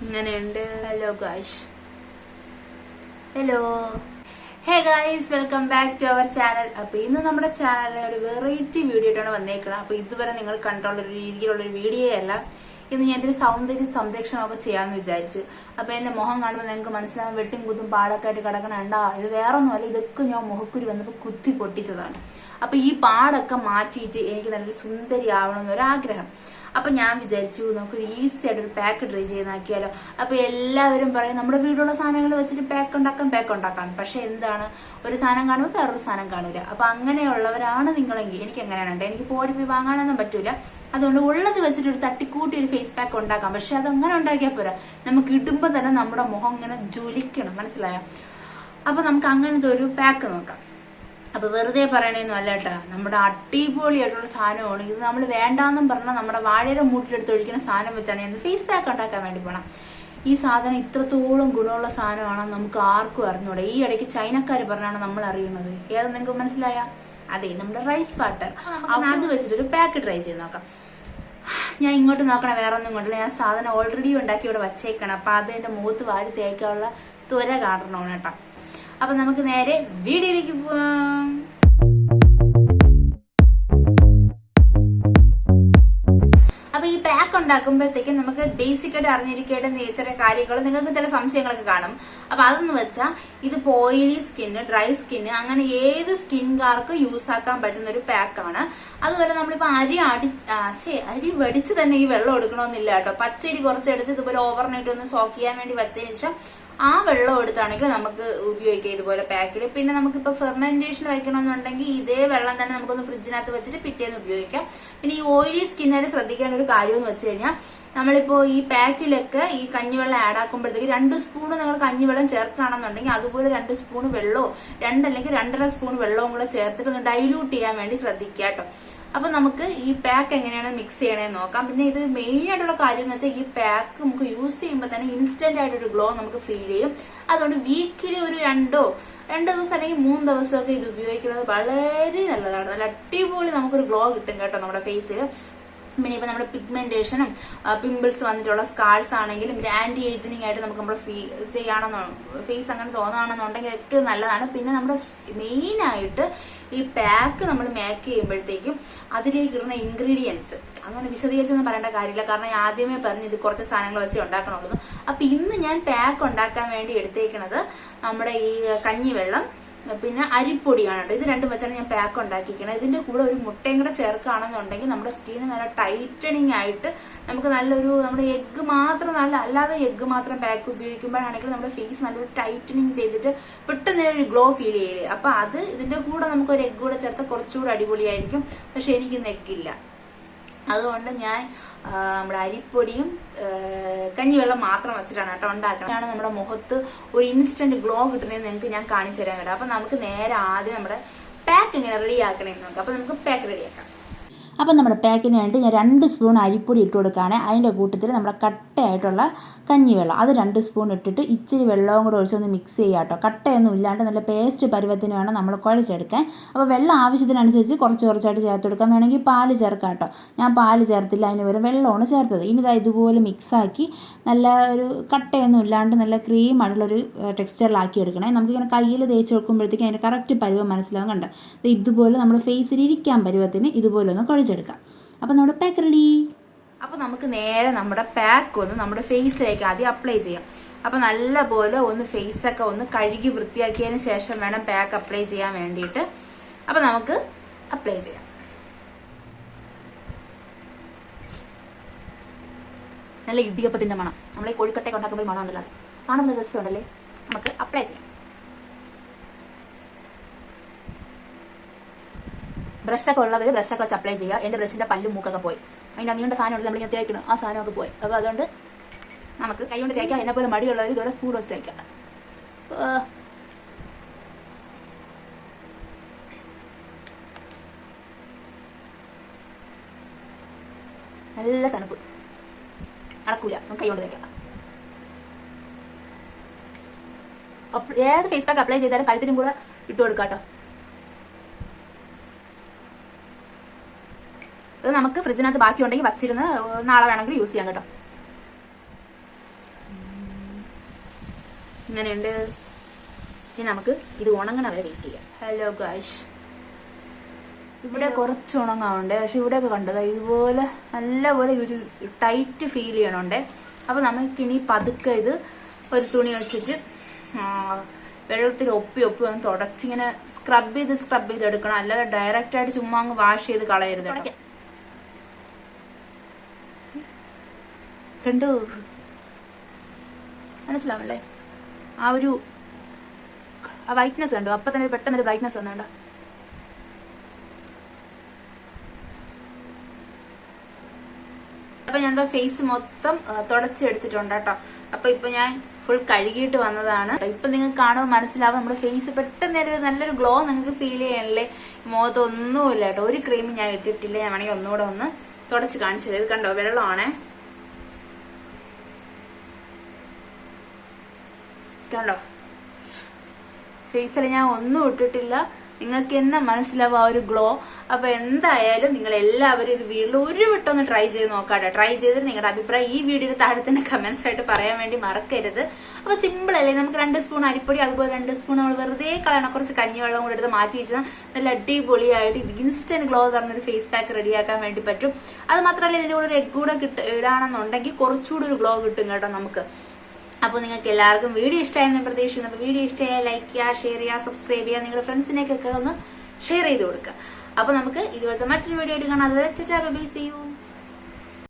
ഇങ്ങനെയുണ്ട്. Hello guys, hello, hey guys, welcome back to our channel. അപ്പൊ ഇന്ന് നമ്മുടെ ചാനലിൽ ഒരു വെറൈറ്റി വീഡിയോ ആയിട്ടാണ് വന്നേക്കണം. അപ്പൊ ഇതുവരെ നിങ്ങൾ കണ്ടുള്ള ഒരു രീതിയിലുള്ളൊരു വീഡിയോ അല്ല. ഇന്ന് ഞാൻ ഇതിന് സൗന്ദര്യ സംരക്ഷണമൊക്കെ ചെയ്യാമെന്ന് വിചാരിച്ചു. അപ്പൊ എന്റെ മുഖം കാണുമ്പോൾ നിങ്ങൾക്ക് മനസ്സിലാവും, വെട്ടും കുത്തും പാടൊക്കെ ആയിട്ട് കിടക്കണണ്ട. ഇത് വേറൊന്നുമല്ല, ഇതൊക്കെ ഞാൻ മുഖക്കുരു വന്നപ്പോൾ കുത്തി പൊട്ടിച്ചതാണ്. അപ്പൊ ഈ പാടൊക്കെ മാറ്റിയിട്ട് എനിക്ക് നല്ലൊരു സുന്ദരി ആവണം എന്നൊരാഗ്രഹം. അപ്പൊ ഞാൻ വിചാരിച്ചു നമുക്കൊരു ഈസി ആയിട്ട് ഒരു പാക്ക് ട്രൈ ചെയ്താക്കിയാലോ. അപ്പൊ എല്ലാവരും പറയും നമ്മുടെ വീട്ടിലുള്ള സാധനങ്ങൾ വെച്ചിട്ട് പാക്ക് ഉണ്ടാക്കാം. പക്ഷെ എന്താണ്, ഒരു സാധനം കാണുമ്പോൾ വേറൊരു സാധനം കാണൂല. അപ്പൊ അങ്ങനെയുള്ളവരാണ് നിങ്ങളെങ്കിൽ എനിക്ക് എങ്ങനെയാണ്, എനിക്ക് പോയി വാങ്ങാനൊന്നും പറ്റൂല. അതുകൊണ്ട് ഉള്ളത് വെച്ചിട്ട് ഒരു തട്ടിക്കൂട്ടി ഒരു ഫേസ് പാക്ക് ഉണ്ടാക്കാം. പക്ഷെ അത് അങ്ങനെ ഉണ്ടാക്കിയാൽ പോരാ, നമുക്ക് ഇടുമ്പോൾ തന്നെ നമ്മുടെ മുഖം ഇങ്ങനെ ജ്വലിക്കണം, മനസ്സിലായോ? അപ്പൊ നമുക്ക് അങ്ങനത്തെ ഒരു പാക്ക് നോക്കാം. അപ്പൊ വെറുതെ പറയണേന്നും അല്ല കേട്ടാ, നമ്മുടെ അടിപൊളിയായിട്ടുള്ള സാധനമാണ് ഇത്. നമ്മൾ വേണ്ടാന്നും പറഞ്ഞാൽ നമ്മുടെ വാഴയുടെ മൂട്ടിലെടുത്ത് ഒഴിക്കുന്ന സാധനം വെച്ചാണ് ഞാൻ ഫേസ് പാക്ക് ഉണ്ടാക്കാൻ വേണ്ടി പോണം. ഈ സാധനം ഇത്രത്തോളം ഗുണമുള്ള സാധനമാണെന്ന് നമുക്ക് ആർക്കും അറിഞ്ഞൂടെ. ഈ ഇടയ്ക്ക് ചൈനക്കാർ പറഞ്ഞാണ് നമ്മൾ അറിയുന്നത്. ഏത് നിങ്ങൾക്ക് മനസ്സിലായ? അതെ, നമ്മുടെ റൈസ് വാട്ടർ. അത് വെച്ചിട്ടൊരു പാക്ക് ട്രൈ ചെയ്ത് നോക്കാം. ഞാൻ ഇങ്ങോട്ട് നോക്കണം, വേറെ ഒന്നും കൊണ്ടില്ല. ഞാൻ സാധനം ഓൾറെഡി ഉണ്ടാക്കി ഇവിടെ വച്ചേക്കണം. അപ്പൊ അത് എന്റെ മുഖത്ത് വാരി തേക്കാനുള്ള ത്വര കാണണം കേട്ടോ. അപ്പൊ നമുക്ക് നേരെ വീഡിയോയിലേക്ക് പോവാം. അപ്പൊ ഈ പാക്ക് ഉണ്ടാക്കുമ്പോഴത്തേക്കും നമുക്ക് ബേസിക് ആയിട്ട് അറിഞ്ഞിരിക്കേണ്ട ചെറിയ കാര്യങ്ങൾ, നിങ്ങൾക്ക് ചില സംശയങ്ങളൊക്കെ കാണും. അപ്പൊ അതെന്ന് വെച്ചാൽ ഇതിപ്പോ ഓയിലി സ്കിന്ന്, ഡ്രൈ സ്കിന്ന്, അങ്ങനെ ഏത് സ്കിൻകാർക്ക് യൂസ് ആക്കാൻ പറ്റുന്ന ഒരു പാക്കാണ്. അതുപോലെ നമ്മളിപ്പോ അരി വടിച്ച് തന്നെ ഈ വെള്ളം എടുക്കണമെന്നില്ല കേട്ടോ. പച്ചരി കുറച്ചെടുത്ത് ഇതുപോലെ ഓവർനൈറ്റ് ഒന്ന് സോക്ക് ചെയ്യാൻ വേണ്ടി വെച്ചതിന് ശേഷം ആ വെള്ളം എടുത്താണെങ്കിൽ നമുക്ക് ഉപയോഗിക്കാം ഇതുപോലെ പാക്കിൽ. പിന്നെ നമുക്കിപ്പോൾ ഫെർമെന്റേഷൻ വയ്ക്കണമെന്നുണ്ടെങ്കിൽ ഇതേ വെള്ളം തന്നെ നമുക്കൊന്ന് ഫ്രിഡ്ജിനകത്ത് വെച്ചിട്ട് പിറ്റേന്ന് ഉപയോഗിക്കാം. പിന്നെ ഈ ഓയിലി സ്കിന്നിൽ ശ്രദ്ധിക്കേണ്ട ഒരു കാര്യം എന്ന് വെച്ച് കഴിഞ്ഞാൽ, നമ്മളിപ്പോ ഈ പാക്കിലൊക്കെ ഈ കഞ്ഞിവെള്ളം ആഡ് ആക്കുമ്പോഴത്തേക്ക് 2 സ്പൂൺ നിങ്ങൾ കഞ്ഞിവെള്ളം ചേർക്കുകയാണെന്നുണ്ടെങ്കിൽ അതുപോലെ 2 സ്പൂൺ വെള്ളമോ 2 അല്ലെങ്കിൽ 2.5 സ്പൂൺ വെള്ളവും കൂടെ ചേർത്തിട്ട് ഒന്ന് ഡൈല്യൂട്ട് ചെയ്യാൻ വേണ്ടി ശ്രദ്ധിക്കുക കേട്ടോ. അപ്പൊ നമുക്ക് ഈ പാക്ക് എങ്ങനെയാണ് മിക്സ് ചെയ്യണേന്ന് നോക്കാം. പിന്നെ ഇത് മെയിൻ ആയിട്ടുള്ള കാര്യം എന്ന് വെച്ചാൽ, ഈ പാക്ക് നമുക്ക് യൂസ് ചെയ്യുമ്പോൾ തന്നെ ഇൻസ്റ്റന്റ് ആയിട്ടൊരു ഗ്ലോ നമുക്ക് ഫീൽ ചെയ്യും. അതുകൊണ്ട് വീക്കിലി ഒരു 2 ദിവസം അല്ലെങ്കിൽ 3 ദിവസമൊക്കെ ഇത് ഉപയോഗിക്കുന്നത് വളരെ നല്ലതാണ്. നല്ല അടിപൊളി നമുക്കൊരു ഗ്ലോ കിട്ടും കേട്ടോ നമ്മുടെ ഫേസിൽ. പിന്നെ ഇപ്പൊ നമ്മുടെ പിഗ്മെന്റേഷനും പിമ്പിൾസ് വന്നിട്ടുള്ള സ്കാർസ് ആണെങ്കിലും ആന്റി ഏജിനിങ് ആയിട്ട് നമുക്ക് നമ്മുടെ ഫേസ് അങ്ങനെ തോന്നുകയാണെന്നുണ്ടെങ്കിൽ ഏറ്റവും നല്ലതാണ്. പിന്നെ നമ്മുടെ മെയിൻ ആയിട്ട് ഈ പാക്ക് നമ്മൾ മേക്ക് ചെയ്യുമ്പോഴത്തേക്കും അതിലേക്ക് ഇടുന്ന ഇൻഗ്രീഡിയൻസ് അങ്ങനെ വിശദീകരിച്ചൊന്നും പറയേണ്ട കാര്യമില്ല, കാരണം ഞാൻ ആദ്യമേ പറഞ്ഞു ഇത് കുറച്ച് സാധനങ്ങൾ വെച്ച് ഉണ്ടാക്കണുള്ളൂ. അപ്പൊ ഇന്ന് ഞാൻ പാക്ക് ഉണ്ടാക്കാൻ വേണ്ടി എടുത്തേക്കുന്നത് നമ്മുടെ ഈ കഞ്ഞിവെള്ളം പിന്നെ അരിപ്പൊടിയാണ് കേട്ടോ. ഇത് രണ്ടും വെച്ചാണ് ഞാൻ പാക്ക് ഉണ്ടാക്കിയിരിക്കുന്നത്. ഇതിന്റെ കൂടെ ഒരു മുട്ടയും കൂടെ ചേർക്കുകയാണെന്നുണ്ടെങ്കിൽ നമ്മുടെ സ്കിന്ന് നല്ല ടൈറ്റനിങ് ആയിട്ട് നമുക്ക് നല്ലൊരു, നമ്മുടെ എഗ്ഗ് മാത്രം അല്ലാതെ എഗ്ഗ് മാത്രം പാക്ക് ഉപയോഗിക്കുമ്പോഴാണെങ്കിൽ നമ്മുടെ ഫേസ് നല്ലൊരു ടൈറ്റനിങ് ചെയ്തിട്ട് പെട്ടെന്ന് ഒരു ഗ്ലോ ഫീൽ ചെയ്യില്ലേ. അപ്പൊ അത് ഇതിന്റെ കൂടെ നമുക്ക് ഒരു എഗ്ഗ് കൂടെ ചേർത്താൽ കുറച്ചുകൂടെ അടിപൊളിയായിരിക്കും. പക്ഷെ എനിക്കിന്ന് എഗ്ഗില്ല, അതുകൊണ്ട് ഞാൻ നമ്മുടെ അരിപ്പൊടിയും കഞ്ഞിവെള്ളം മാത്രം വെച്ചിട്ടാണ് കേട്ടോ ഉണ്ടാക്കണം. നമ്മുടെ മുഖത്ത് ഒരു ഇൻസ്റ്റന്റ് ഗ്ലോ കിട്ടുന്നതെന്ന് നിങ്ങൾക്ക് ഞാൻ കാണിച്ചു തരാൻ കേട്ടോ. അപ്പൊ നമുക്ക് നേരെ ആദ്യം നമ്മുടെ പാക്ക് എങ്ങനെ റെഡി ആക്കണമെന്ന് നോക്കാം. അപ്പൊ നമുക്ക് പാക്ക് റെഡിയാക്കാം. അപ്പം നമ്മുടെ പാക്കിന് വേണ്ടി ഞാൻ 2 സ്പൂൺ അരിപ്പൊടി ഇട്ട് കൊടുക്കുകയാണ്. അതിൻ്റെ കൂട്ടത്തിൽ നമ്മുടെ കട്ടയായിട്ടുള്ള കഞ്ഞിവെള്ളം അത് 2 സ്പൂൺ ഇട്ടിട്ട് ഇച്ചിരി വെള്ളവും കൂടെ ഒഴിച്ചൊന്ന് മിക്സ് ചെയ്യുക കേട്ടോ. കട്ടയൊന്നും ഇല്ലാണ്ട് നല്ല പേസ്റ്റ് പരുവത്തിന് വേണം നമ്മൾ കുഴച്ചെടുക്കാൻ. അപ്പോൾ വെള്ളം ആവശ്യത്തിനനുസരിച്ച് കുറച്ചായിട്ട് ചേർത്ത് കൊടുക്കാം. വേണമെങ്കിൽ പാല് ചേർക്കാം കേട്ടോ. ഞാൻ പാല് ചേർത്തില്ല, അതിന് പകരം വെള്ളമാണ് ചേർത്തത്. ഇനി ഇതുപോലെ മിക്സാക്കി നല്ല ഒരു കട്ടയൊന്നും ഇല്ലാണ്ട് നല്ല ക്രീമായിട്ടുള്ളൊരു ടെക്സ്ചറിലാക്കി എടുക്കണേ. നമുക്കിങ്ങനെ കയ്യിൽ തേച്ച് വെക്കുമ്പോഴത്തേക്കും അതിൻ്റെ കറക്റ്റ് പരുവം മനസ്സിലാവും. കണ്ടോ, ഇതുപോലെ നമ്മുടെ ഫേസിൽ ഇരിക്കാൻ പരുവത്തിന് ഇതുപോലെ ഒന്ന് കുഴച്ചെടുക്കാം. അപ്പം നമ്മുടെ പാക്ക് റെഡി. അപ്പം നമുക്ക് നേരെ നമ്മുടെ പാക്ക് ഒന്ന് നമ്മുടെ ഫേസിലേക്ക് ആദ്യം അപ്ലൈ ചെയ്യാം. അപ്പം നല്ലപോലെ ഒന്ന് ഫേസൊക്കെ ഒന്ന് കഴുകി വൃത്തിയാക്കിയതിന് ശേഷം വേണം പാക്ക് അപ്ലൈ ചെയ്യാൻ വേണ്ടിയിട്ട്. അപ്പം നമുക്ക് അപ്ലൈ ചെയ്യാം. നല്ല ഇടിയപ്പത്തിൻ്റെ മണം, നമ്മൾ ഈ കോഴിക്കട്ടയൊക്കെ ഉണ്ടാക്കുമ്പോൾ മണം ഉണ്ടല്ലോ, അത് കാണുന്ന രസമുണ്ടല്ലേ. നമുക്ക് അപ്ലൈ ചെയ്യാം. ബ്രഷൊക്കെ ഉള്ളവർ ബ്രഷൊക്കെ വെച്ച് അപ്ലൈ ചെയ്യുക. എൻ്റെ ബ്രഷിൻ്റെ പല്ലും മൂക്കൊക്കെ പോയി, അതിൻ്റെ അങ്ങനെയുള്ള സാധനമുണ്ട് നമ്മൾ ഇങ്ങനെ തേക്കണം, ആ സാധനമൊക്കെ പോയി. അപ്പോൾ അതുകൊണ്ട് നമുക്ക് കൈ കൊണ്ട് തേക്കാം. എന്നെ പോലെ മടിയുള്ളവർ ഇതുപോലെ സ്പൂൺ വെച്ച് തേക്കാം. നല്ല തണുപ്പ്, നടക്കൂല, നമുക്ക് കൈ കൊണ്ട് തേക്കാം. ഏത് ഫേസ് പാക്ക് അപ്ലൈ ചെയ്താലും കഴുത്തിനും കൂടെ ഇട്ട് കൊടുക്കാം കേട്ടോ. ഇത് നമുക്ക് ഫ്രിഡ്ജിനകത്ത് ബാക്കി ഉണ്ടെങ്കിൽ വച്ചിരുന്ന് നാളെ വേണമെങ്കിൽ യൂസ് ചെയ്യാം കേട്ടോ. ഇങ്ങനെയുണ്ട്. ഇനി നമുക്ക് ഇത് ഉണങ്ങണ വരെ വെയിറ്റ് ചെയ്യാം. ഹലോ ഗായ്സ്, ഇവിടെ കുറച്ച് ഉണങ്ങാറുണ്ട്. പക്ഷെ ഇവിടെയൊക്കെ കണ്ടത് ഇതുപോലെ നല്ലപോലെ ഒരു ടൈറ്റ് ഫീൽ ചെയ്യണുണ്ട്. അപ്പോൾ നമുക്കിനി പതുക്കെ ഇത് ഒരു തുണി വെച്ചിട്ട് വെള്ളത്തിൽ ഒപ്പി ഒന്ന് തുടച്ചിങ്ങനെ സ്ക്രബ് ചെയ്ത് എടുക്കണം. അല്ലാതെ ഡയറക്റ്റ് ആയിട്ട് ചുമ്മാ അങ്ങ് വാഷ് ചെയ്ത് കളയരുത്. കണ്ടു മനസ്സിലാവണ്ടേ? ആ ഒരു വൈറ്റ്നസ് കണ്ടോ? അപ്പൊ തന്നെ പെട്ടെന്നൊരു ബ്രൈറ്റ്നസ് വന്നുണ്ടോ? അപ്പൊ ഞാൻ ഫേസ് മൊത്തം തുടച്ചെടുത്തിട്ടുണ്ട് കേട്ടോ. അപ്പൊ ഇപ്പൊ ഞാൻ ഫുൾ കഴുകിയിട്ട് വന്നതാണ്. ഇപ്പൊ നിങ്ങൾക്ക് കാണുമ്പോൾ മനസ്സിലാവും നമ്മുടെ ഫേസ് പെട്ടെന്ന് നല്ലൊരു ഗ്ലോ നിങ്ങൾക്ക് ഫീൽ ചെയ്യണല്ലേ. മുഖത്തൊന്നുമില്ല കേട്ടോ, ഒരു ക്രീം ഞാൻ ഇട്ടിട്ടില്ല. ഞാൻ വേണമെങ്കിൽ ഒന്നുകൂടെ ഒന്ന് തുടച്ച് കാണിച്ചത്. ഇത് കണ്ടോ, വെള്ളമാണേ, കണ്ടോ? ഫേസിൽ ഞാൻ ഒന്നും ഇട്ടിട്ടില്ല. നിങ്ങൾക്ക് തന്നെ മനസ്സിലാവും ആ ഒരു ഗ്ലോ. അപ്പൊ എന്തായാലും നിങ്ങൾ എല്ലാവരും ഇത് വീട്ടിൽ ഒരു വട്ടം ഒന്ന് ട്രൈ ചെയ്ത് നോക്കാട്ടെ. ട്രൈ ചെയ്തിട്ട് നിങ്ങളുടെ അഭിപ്രായം ഈ വീഡിയോയുടെ താഴെ തന്നെ കമന്റ്സ് ആയിട്ട് പറയാൻ വേണ്ടി മറക്കരുത്. അപ്പൊ സിമ്പിൾ അല്ലേ? നമുക്ക് 2 സ്പൂൺ അരിപ്പൊടി, അതുപോലെ 2 സ്പൂൺ നമ്മൾ വെറുതെ കളയണം. കുറച്ച് കഞ്ഞിവെള്ളം കൂടെ എടുത്ത് മാറ്റി വെച്ചാൽ നല്ല അടിപൊളിയായിട്ട് ഇത് ഇൻസ്റ്റന്റ് ഗ്ലോ തരുന്നൊരു ഫേസ് പാക്ക് റെഡിയാക്കാൻ വേണ്ടി പറ്റും. അത് മാത്രമല്ല, ഇതിന്റെ കൂടെ ഒരു എഗ് കൂടെ ഇടാണെന്നുണ്ടെങ്കിൽ കുറച്ചുകൂടി ഒരു ഗ്ലോ കിട്ടും കേട്ടോ നമുക്ക്. അപ്പോൾ നിങ്ങൾക്ക് എല്ലാവർക്കും വീഡിയോ ഇഷ്ടമായെന്ന് പ്രതീക്ഷിക്കുന്നു. അപ്പോൾ വീഡിയോ ഇഷ്ടമായാൽ ലൈക്ക് ചെയ്യുക, ഷെയർ ചെയ്യുക, സബ്സ്ക്രൈബ് ചെയ്യുക, നിങ്ങളുടെ ഫ്രണ്ട്സിനേക്കൊക്കെ ഒന്ന് ഷെയർ ചെയ്ത് കൊടുക്കുക. അപ്പോൾ നമുക്ക് ഇതുപോലത്തെ മറ്റൊരു വീഡിയോ ആയിട്ട് കാണാം. അത് ബൈ, സീ യു.